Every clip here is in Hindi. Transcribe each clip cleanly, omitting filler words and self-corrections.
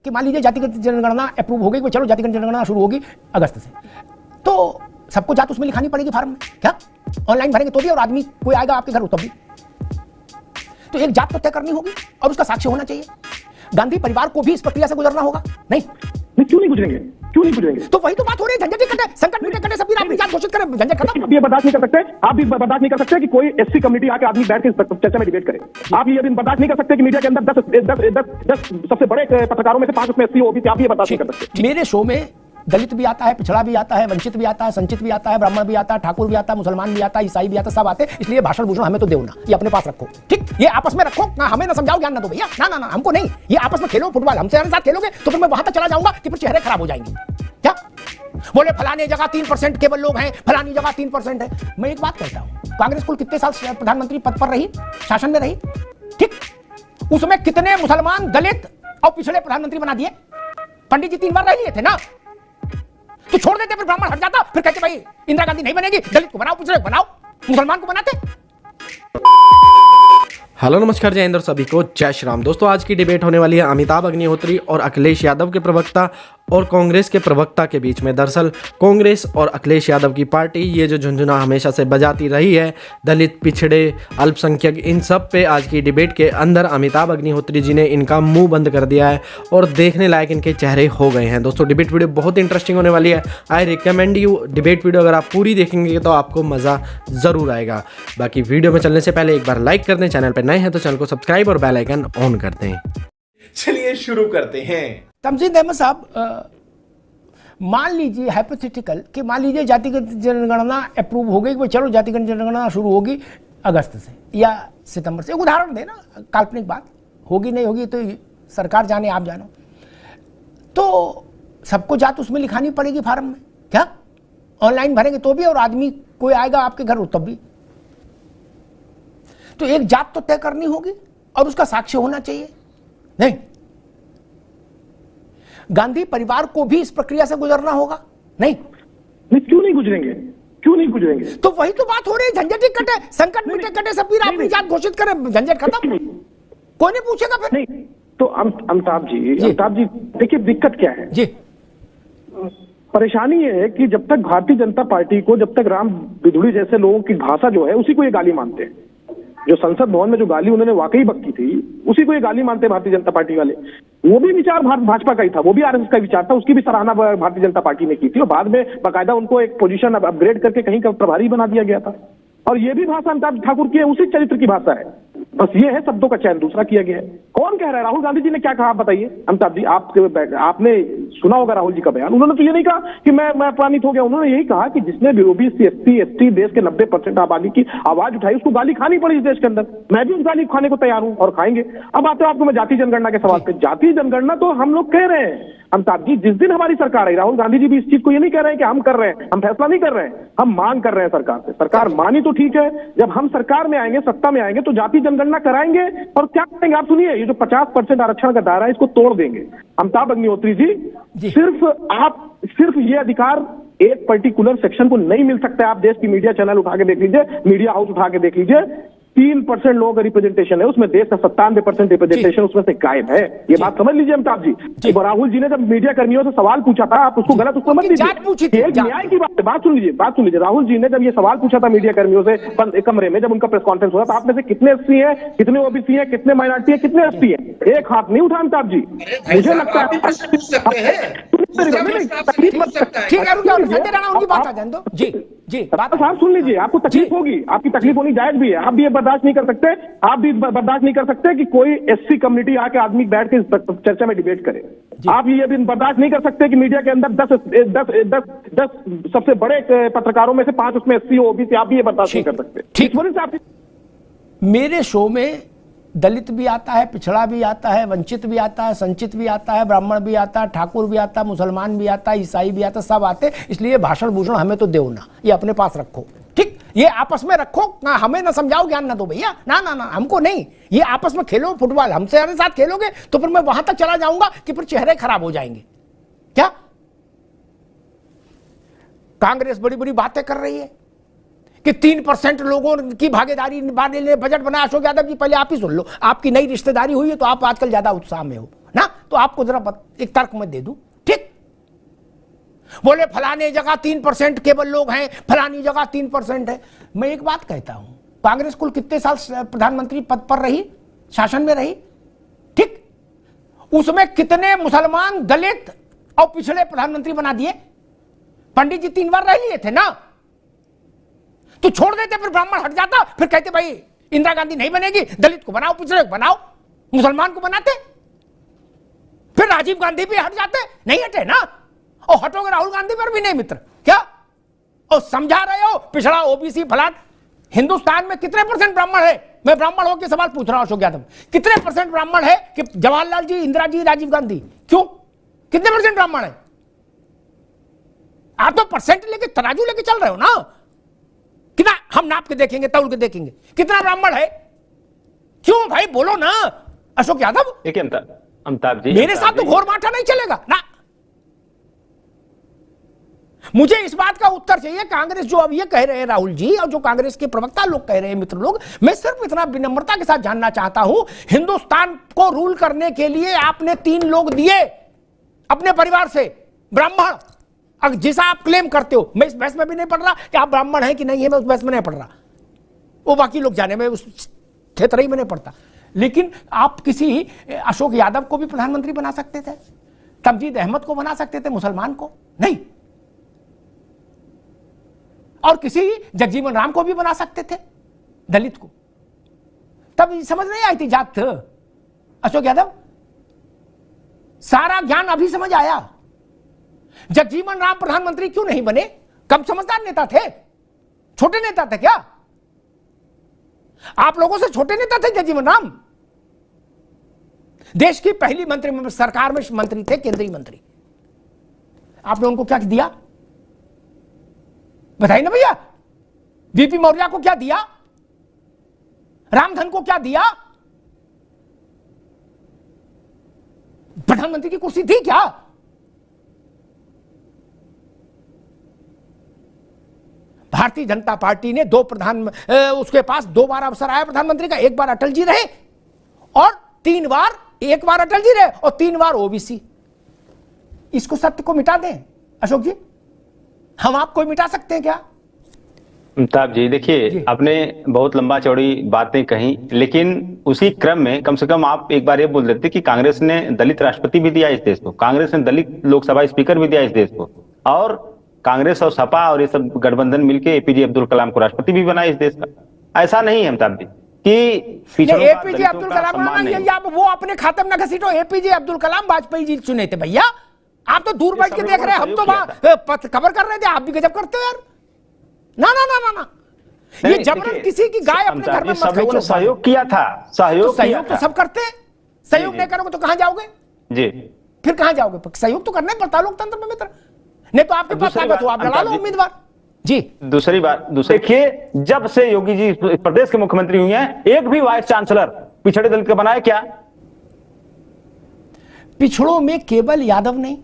कि मान लीजिए जातिगत जनगणना अप्रूव हो गई, चलो जातिगत जनगणना शुरू होगी अगस्त से, तो सबको जात उसमें लिखानी पड़ेगी फार्म में। क्या ऑनलाइन भरेंगे तो भी, और आदमी कोई आएगा आपके घर तब भी। तो एक जात तो तय करनी होगी और उसका साक्ष्य होना चाहिए। गांधी परिवार को भी इस प्रक्रिया से गुजरना होगा। नहीं क्यों नहीं गुजरेंगे, क्यों नहीं गुजरेंगे? तो वही तो बात हो रही है, झंझट कटे, संकट मिटे कटे, सब भी अपनी जात घोषित करें, झंझट खत्म। आप ये बर्दाश्त नहीं कर सकते, आप भी बर्दाश्त नहीं कर सकते कि कोई एससी कम्युनिटी आके आदमी बैठ के चर्चा में डिबेट करे। आप ये भी बर्दाश्त नहीं कर सकते कि मीडिया के अंदर 10 सबसे बड़े पत्रकारों में से 5 उसमें एससी ओबीसी, आप ये बर्दाश्त नहीं कर सकते। मेरे शो में दलित भी आता है, पिछड़ा भी आता है, वंचित भी आता है, संचित भी आता है, ब्राह्मण भी आता है, ठाकुर भी आता है, मुसलमान भी आता है, ईसाई भी आता है, सब आते हैं। इसलिए भाषण भूषण हमें तो देव ना, ये अपने पास रखो, ठीक? ये आपस में रखो ना, हमें ना समझाओ, ज्ञान ना दो भैया, ना ना ना, हमको नहीं। ये आपस में खेलो फुटबॉल, हमसे साथ खेलोगे तो फिर मैं वहां तक चला जाऊंगा कि फिर चेहरे खराब हो जाएंगे। क्या बोले फलाने जगह 3% केवल लोग हैं, फलानी जगह 3% है। मैं एक बात कहता हूं, कांग्रेस कुल कितने साल प्रधानमंत्री पद पर रही, शासन में रही, ठीक? उसमें कितने मुसलमान, दलित और पिछड़े प्रधानमंत्री बना दिए? पंडित जी 3 बार रह लिए थे ना, तो छोड़ देते, फिर ब्राह्मण हट जाता, फिर कहते भाई इंदिरा गांधी नहीं बनेगी, दलित को बनाओ, पिछड़े को बनाओ, मुसलमान को बनाते। हेलो नमस्कार, जय हिंद और सभी को जय श्री राम। दोस्तों आज की डिबेट होने वाली है अमिताभ अग्निहोत्री और अखिलेश यादव के प्रवक्ता और कांग्रेस के प्रवक्ता के बीच में। दरअसल कांग्रेस और अखिलेश यादव की पार्टी ये जो झुंझुना हमेशा से बजाती रही है, दलित, पिछड़े, अल्पसंख्यक, इन सब पे आज की डिबेट के अंदर अमिताभ अग्निहोत्री जी ने इनका मुंह बंद कर दिया है और देखने लायक इनके चेहरे हो गए हैं। दोस्तों डिबेट वीडियो बहुत इंटरेस्टिंग होने वाली है। I recommend you debate video अगर आप पूरी देखेंगे तो आपको मज़ा ज़रूर आएगा। बाकी वीडियो में चलने से पहले एक बार लाइक कर दें, चैनल पर नए हैं तो चैनल को सब्सक्राइब और बेल आइकन ऑन कर दें। चलिए शुरू करते हैं। तमजीद अहमद साहब, मान लीजिए हाइपोथेटिकल कि मान लीजिए जातिगत जनगणना अप्रूव हो गई, चलो जातिगत जनगणना शुरू होगी अगस्त से या सितंबर से। एक उदाहरण देना, काल्पनिक बात, होगी नहीं होगी तो सरकार जाने, आप जानो। तो सबको जात उसमें लिखानी पड़ेगी फार्म में। क्या ऑनलाइन भरेंगे तो भी, और आदमी कोई आएगा आपके घर तब भी। तो एक जात तो तय करनी होगी और उसका साक्ष्य होना चाहिए। नहीं, गांधी परिवार को भी इस प्रक्रिया से गुजरना होगा। नहीं क्यों नहीं गुजरेंगे, क्यों नहीं गुजरेंगे? तो वही तो बात हो रही है, झंझट कटे, संकट मिटे कटे, सब भी अपनी जात घोषित करें, झंझट खत्म, कोई नहीं पूछेगा फिर। नहीं तो अमिताभ जी देखिए दिक्कत क्या है जी। परेशानी ये है कि जब तक भारतीय जनता पार्टी को, जब तक राम बिधुड़ी जैसे लोगों की भाषा जो है उसी को ये गाली मानते हैं। जो संसद भवन में जो गाली उन्होंने वाकई बक्की थी, उसी को ये गाली मानते हैं भारतीय जनता पार्टी वाले। वो भी विचार भाजपा का ही था, वो भी आरएसएस का विचार था, उसकी भी सराहना भारतीय जनता पार्टी ने की थी और बाद में बाकायदा उनको एक पोजीशन अपग्रेड करके कहीं का प्रभारी बना दिया गया था। और ये भी भाषा अमिताभ ठाकुर की है, उसी चरित्र की भाषा है, बस ये है शब्दों का चयन दूसरा किया गया है। कौन कह रहा है? राहुल गांधी जी ने क्या कहा आप बताइए अमिताभ जी। आपने सुना होगा राहुल जी का बयान। उन्होंने तो ये नहीं कहा कि मैं अपमानित हो गया, उन्होंने यही कहा कि जिसने भी ओबीसी, एसटी देश के 90% आबादी की आवाज उठाई, उसको गाली खानी पड़ी इस देश के अंदर। मैं भी उस गाली खाने को तैयार हूं और खाएंगे। अब आते हो आपको मैं जातीय जनगणना के सवाल पे। जातीय जनगणना तो हम लोग कह रहे हैं अमिताभ जी, जिस दिन हमारी सरकार आई, राहुल गांधी जी भी इस चीज को ये नहीं कह रहे हैं कि हम कर रहे हैं, हम फैसला नहीं कर रहे हैं, हम मांग कर रहे हैं सरकार से। सरकार मानी तो ठीक है, जब हम सरकार में आएंगे, सत्ता में आएंगे तो जातीय जनगणना कराएंगे। और क्या करेंगे आप सुनिए, ये जो 50% आरक्षण का दायरा है इसको तोड़ देंगे। अमिताभ अग्निहोत्री जी, सिर्फ ये अधिकार एक पर्टिकुलर सेक्शन को नहीं मिल सकता है। आप देश की मीडिया चैनल उठा के देख लीजिए, मीडिया हाउस उठा के देख लीजिए, 3% लोगों का रिप्रेजेंटेशन है उसमें, देश का 97% रिप्रेजेंटेशन उसमें से गायब है। ये बात समझ लीजिए अमिताभ जी। राहुल जी ने जब मीडिया कर्मियों से सवाल पूछा था, आप उसको गलत उसको मत लीजिए, एक न्याय की बात है। बात सुन लीजिए। राहुल जी ने जब ये सवाल पूछा था मीडिया कर्मियों से कमरे में, जब उनका प्रेस कॉन्फ्रेंस हुआ था, आप में से कितने एससी है, कितने ओबीसी है, कितने माइनॉरिटी है, कितने एसटी है? एक हाथ नहीं उठा अमिताभ जी। मुझे लगता है ठीक है, उनकी बात आ जाए दो जी। बात साहब सुन लीजिए, आपको तकलीफ होगी, आपकी तकलीफ होनी जायज भी है। आप भी ये बर्दाश्त नहीं कर सकते, आप भी बर्दाश्त नहीं कर सकते कि कोई एससी कम्युनिटी आके आदमी बैठ के चर्चा में डिबेट करे। आप ये भी बर्दाश्त नहीं कर सकते कि मीडिया के अंदर 10 सबसे बड़े पत्रकारों में से 5 उसमें एससी ओबीसी, आप भी ये बर्दाश्त नहीं कर सकते। ठीक, मेरे शो में दलित भी आता है, पिछड़ा भी आता है, वंचित भी आता है, संचित भी आता है, ब्राह्मण भी आता है, ठाकुर भी आता है, मुसलमान भी आता है, ईसाई भी आता है, सब आते हैं। इसलिए भाषण भूषण हमें तो देव ना, ये अपने पास रखो, ठीक? ये आपस में रखो ना, हमें ना समझाओ, ज्ञान ना दो भैया, ना ना ना, हमको नहीं। ये आपस में खेलो फुटबॉल, हमसे साथ खेलोगे तो फिर मैं वहां तक चला जाऊंगा कि फिर चेहरे खराब हो जाएंगे। क्या कांग्रेस बड़ी बड़ी बातें कर रही है कि 3% लोगों की भागीदारी बजट बनाया। अशोक यादव जी पहले आप ही सुन लो, आपकी नई रिश्तेदारी हुई है तो आप आजकल ज्यादा उत्साह में हो ना। तो आपको जरा एक तर्क मैं दे दूं, ठीक? बोले फलाने जगह 3% केवल लोग हैं, फलानी जगह 3% है। मैं एक बात कहता हूं, कांग्रेस कुल कितने साल प्रधानमंत्री पद पर रही, शासन में रही, ठीक? उसमें कितने मुसलमान, दलित और पिछड़े प्रधानमंत्री बना दिए? पंडित जी 3 बार रह लिए थे ना, तो छोड़ देते, फिर ब्राह्मण हट जाता, फिर कहते भाई इंदिरा गांधी नहीं बनेगी, दलित को बनाओ, पिछड़े को बनाओ, मुसलमान को बनाते, फिर राजीव गांधी भी हट जाते, नहीं हटे ना, और हटोगे राहुल गांधी पर भी नहीं मित्र, क्या? और समझा रहे हो पिछड़ा, ओबीसी, फलान। हिंदुस्तान में कितने % ब्राह्मण है? मैं ब्राह्मण होकर सवाल पूछ रहा हूं अशोक यादव, कितने % ब्राह्मण है कि जवाहरलाल जी, इंदिरा जी, राजीव गांधी? क्यों? कितने % ब्राह्मण है? आप तो परसेंट लेके, तराजू लेके चल रहे हो ना, कितना हम नाप के देखेंगे, तौल के देखेंगे, कितना ब्राह्मण है? क्यों भाई, बोलो ना अशोक यादव। देखिए अमिताभ जी, मेरे साथ तो घोर माठा नहीं चलेगा ना। मुझे इस बात का उत्तर चाहिए, कांग्रेस जो अब ये कह रहे हैं राहुल जी, और जो कांग्रेस के प्रवक्ता लोग कह रहे हैं, मित्र लोग, मैं सिर्फ इतना विनम्रता के साथ जानना चाहता हूं, हिंदुस्तान को रूल करने के लिए आपने 3 लोग दिए अपने परिवार से, ब्राह्मण। अब जिसे आप क्लेम करते हो, मैं इस बहस में भी नहीं पढ़ रहा कि आप ब्राह्मण हैं कि नहीं है, मैं उस बहस में नहीं पढ़ रहा, वो बाकी लोग जाने में, उस क्षेत्र ही में नहीं पढ़ता। लेकिन आप किसी अशोक यादव को भी प्रधानमंत्री बना सकते थे, तमजीद अहमद को बना सकते थे, मुसलमान को नहीं, और किसी जगजीवन राम को भी बना सकते थे, दलित को। तब समझ नहीं आई थी जात अशोक यादव, सारा ज्ञान अभी समझ आया। जगजीवन राम प्रधानमंत्री क्यों नहीं बने? कम समझदार नेता थे, छोटे नेता थे क्या? आप लोगों से छोटे नेता थे जगजीवन राम। देश की पहली मंत्री सरकार में मंत्री थे, केंद्रीय मंत्री। आपने उनको क्या दिया बताइए ना भैया? वीपी मौर्य को क्या दिया? रामधन को क्या दिया? प्रधानमंत्री की कुर्सी थी क्या? भारतीय जनता पार्टी ने उसके पास 2 बार अवसर आया प्रधानमंत्री का, 1 बार अटल जी रहे और 3 बार, 1 बार अटल जी रहे और 3 बार ओबीसी। इसको सत्य को मिटा दें अशोक जी, हम आपको मिटा सकते हैं क्या? अमिताभ जी देखिए, आपने बहुत लंबा चौड़ी बातें कही, लेकिन उसी क्रम में कम से कम आप एक बार ये बोल देते कि कांग्रेस ने दलित राष्ट्रपति भी दिया इस देश को, कांग्रेस ने दलित लोकसभा स्पीकर भी दिया इस देश को, और कांग्रेस और सपा और ये सब गठबंधन मिलकर एपीजे अब्दुल कलाम को राष्ट्रपति भी बनाया इस देश का। ऐसा नहीं है अमिताभ जी कि एपीजे अब्दुल कलाम ये आप वो अपने खाते में न घसीटो। एपीजे अब्दुल कलाम वाजपेयी जी चुने थे भैया, आप तो दूर बैठ के देख रहे हैं, हम तो खबर कर रहे थे, आप भी गजब करते हो यार। ना ना ना ना ना, ये जबरन किसी की गाय अपने घर में मत खींचो। सहयोग किया था, सहयोग तो सब करते हैं, सहयोग नहीं करोगे तो कहां जाओगे जी? फिर कहां जाओगे? सहयोग तो करना ही पड़ता लोकतंत्र में मित्र, नहीं तो आपके पास ताकत हो, आप लड़ा लो उम्मीदवार जी। दूसरी बात देखिए, जब से योगी जी प्रदेश के मुख्यमंत्री हुए हैं, एक भी वाइस चांसलर पिछड़े दलित का बनाया क्या? पिछड़ों में केवल यादव नहीं,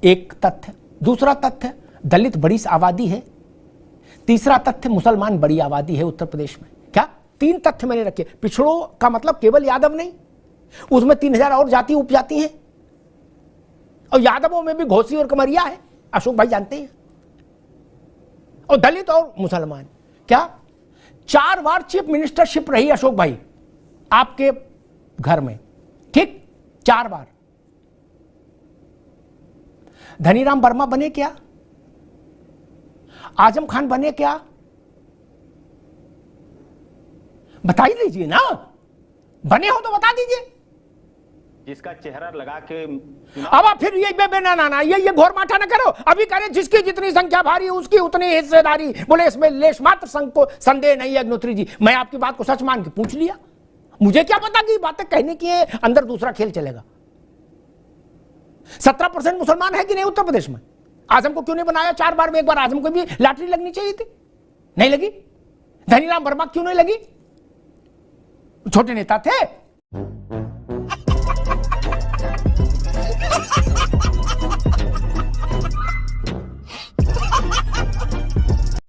एक तथ्य। दूसरा तथ्य, दलित बड़ी आबादी है। तीसरा तथ्य, मुसलमान बड़ी आबादी है उत्तर प्रदेश में। क्या? 3 तथ्य मैंने रखे। पिछड़ों का मतलब केवल यादव नहीं, उसमें 3000 और जाति उपजाति हैं, और यादवों में भी घोसी और कमरिया है, अशोक भाई जानते हैं, और दलित और मुसलमान। क्या 4 बार चीफ मिनिस्टरशिप रही अशोक भाई आपके घर में, ठीक? 4 बार। धनीराम वर्मा बने क्या? आजम खान बने क्या? बता ही दीजिए ना, बने हो तो बता दीजिए। जिसका चेहरा लगा के अब आप फिर ये ना ये घोर माठा ना करो। अभी करें जिसकी जितनी संख्या भारी है उसकी उतनी हिस्सेदारी, बोले इसमें लेश मात्र संदेह नहीं है। अग्निहोत्री जी, मैं आपकी बात को सच मान के पूछ लिया, मुझे क्या पता कि बातें कहने की है, अंदर दूसरा खेल चलेगा। 17% मुसलमान है कि नहीं उत्तर प्रदेश में? आजम को क्यों नहीं बनाया 4 बार में? 1 बार आजम को भी लॉटरी लगनी चाहिए थी, नहीं लगी। धनीराम वर्मा क्यों नहीं लगी? छोटे नेता थे।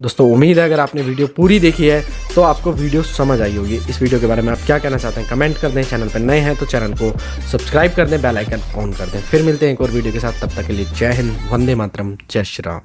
दोस्तों उम्मीद है अगर आपने वीडियो पूरी देखी है तो तो आपको वीडियो समझ आई होगी। इस वीडियो के बारे में आप क्या कहना चाहते हैं कमेंट कर दें। चैनल पर नए हैं तो चैनल को सब्सक्राइब कर दें, बेल आइकन ऑन कर दें। फिर मिलते हैं एक और वीडियो के साथ, तब तक के लिए जय हिंद, वंदे मातरम, जय श्री राम।